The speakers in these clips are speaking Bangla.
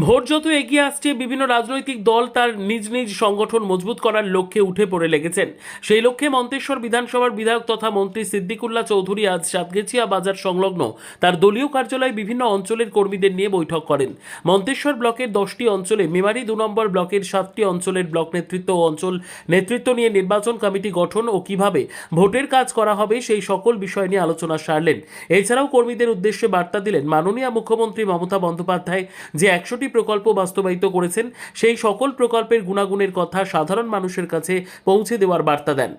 ভোট যত এগিয়ে আসছে বিভিন্ন রাজনৈতিক দল তার নিজ নিজ সংগঠন মজবুত করার লক্ষ্যে উঠে পড়ে লেগেছেন। সেই লক্ষ্যে মন্তেশ্বর বিধানসভার বিধায়ক তথা মন্ত্রী সিদ্দিকুল্লাহ চৌধুরী আজ সাতগেছিয়া বাজার সংলগ্ন তার দলীয় কার্যালয়ে বিভিন্ন অঞ্চলের কর্মীদের নিয়ে বৈঠক করেন। মন্তেশ্বর ব্লকের 10টি অঞ্চলে, মেমারি 2 নম্বর ব্লকের 7টি অঞ্চলের ব্লক নেতৃত্ব ও অঞ্চল নেতৃত্ব নিয়ে নির্বাচন কমিটি গঠন ও কিভাবে ভোটের কাজ করা হবে সেই সকল বিষয় নিয়ে আলোচনা সারলেন। এছাড়াও কর্মীদের উদ্দেশ্যে বার্তা দিলেন মাননীয় মুখ্যমন্ত্রী মমতা বন্দ্যোপাধ্যায় যে 100টি প্রকল্প বাস্তবায়িত করেছেন সেই সকল প্রকল্পের গুণাগুণের কথা সাধারণ মানুষের কাছে পৌঁছে দেওয়ার বার্তা দেন।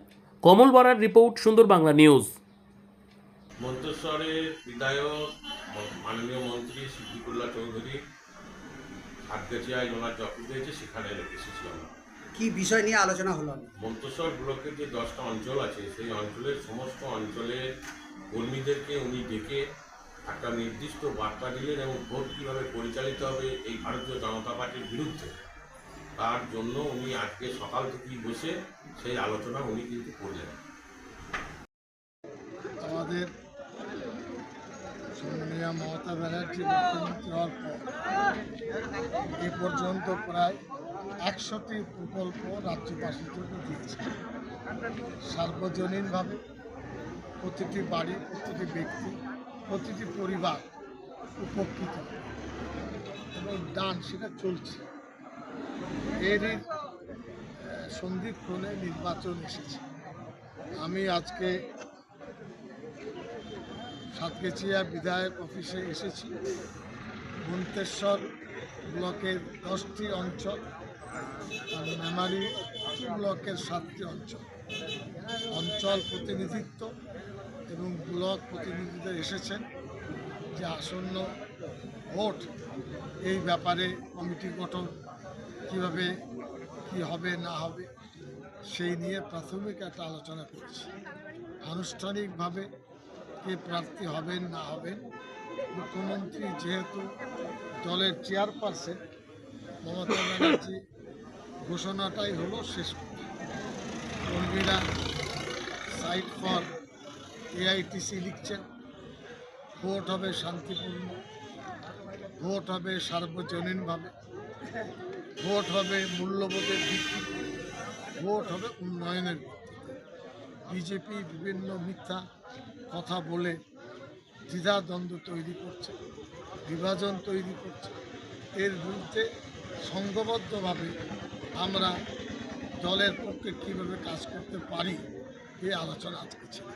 কমল বরার রিপোর্ট, সুন্দর বাংলা নিউজ। মন্তেশ্বরের বিধায়ক মাননীয় মন্ত্রী সিদ্দিকুল্লাহ চৌধুরী সাতগেছিয়ায় ওনার অফিস হয়েছে, সেখানে এসেছি আমরা। কি বিষয় নিয়ে আলোচনা হলো? মন্তেশ্বর ব্লকের যে 10টা অঞ্চল আছে সেই অঞ্চলের সমস্ত অঞ্চলের কর্মীদেরকে উনি ডেকে একটা নির্দিষ্ট বার্তা দিলেন এবং ভোট কীভাবে পরিচালিত হবে এই ভারতীয় জনতা পার্টির বিরুদ্ধে, তার জন্য উনি আজকে সকাল থেকেই বসে সেই আলোচনা উনি কিন্তু করলেন। আমাদের সম্মানীয় মমতা ব্যানার্জি মুখ্যমন্ত্রী হওয়ার পর এ পর্যন্ত প্রায় 100টি প্রকল্প রাজ্যবাসীর জন্য দিয়েছে। সার্বজনীনভাবে প্রতিটি বাড়ি, প্রতিটি ব্যক্তি, প্রতিটি পরিবার উপকৃত এবং দান সেটা চলছে। এরই সন্ধিক্ষণে নির্বাচন এসেছে। আমি আজকে সাতগেছিয়া বিধায়ক অফিসে এসেছি। মন্তেশ্বর ব্লকের 10টি অঞ্চল আর মেমারি ব্লকের 7টি অঞ্চল প্রতিনিধিত্ব এবং ব্লক প্রতিনিধিদের এসেছেন যে আসন্ন ভোট এই ব্যাপারে কমিটি গঠন কীভাবে কী হবে না হবে সেই নিয়ে প্রাথমিক একটা আলোচনা করছি। আনুষ্ঠানিকভাবে কে প্রার্থী হবেন না হবেন, মুখ্যমন্ত্রী যেহেতু দলের চেয়ারপারসন মমতা ব্যানার্জি ঘোষণাটাই হলো শেষ কথা। কর্মীরা সাইট ফর এআইটিসি লিখছেন। ভোট হবে শান্তিপূর্ণ, ভোট হবে সার্বজনীনভাবে, ভোট হবে মূল্যবোধের ভিত্তিতে, ভোট হবে উন্নয়নের ভিত্তিতে। বিজেপি বিভিন্ন মিথ্যা কথা বলে দ্বিধাদ্বন্দ্ব তৈরি করছে, বিভাজন তৈরি করছে। এর বিরুদ্ধে সংঘবদ্ধভাবে আমরা দলের পক্ষে কীভাবে কাজ করতে পারি এই আলোচনা আজকে ছিল।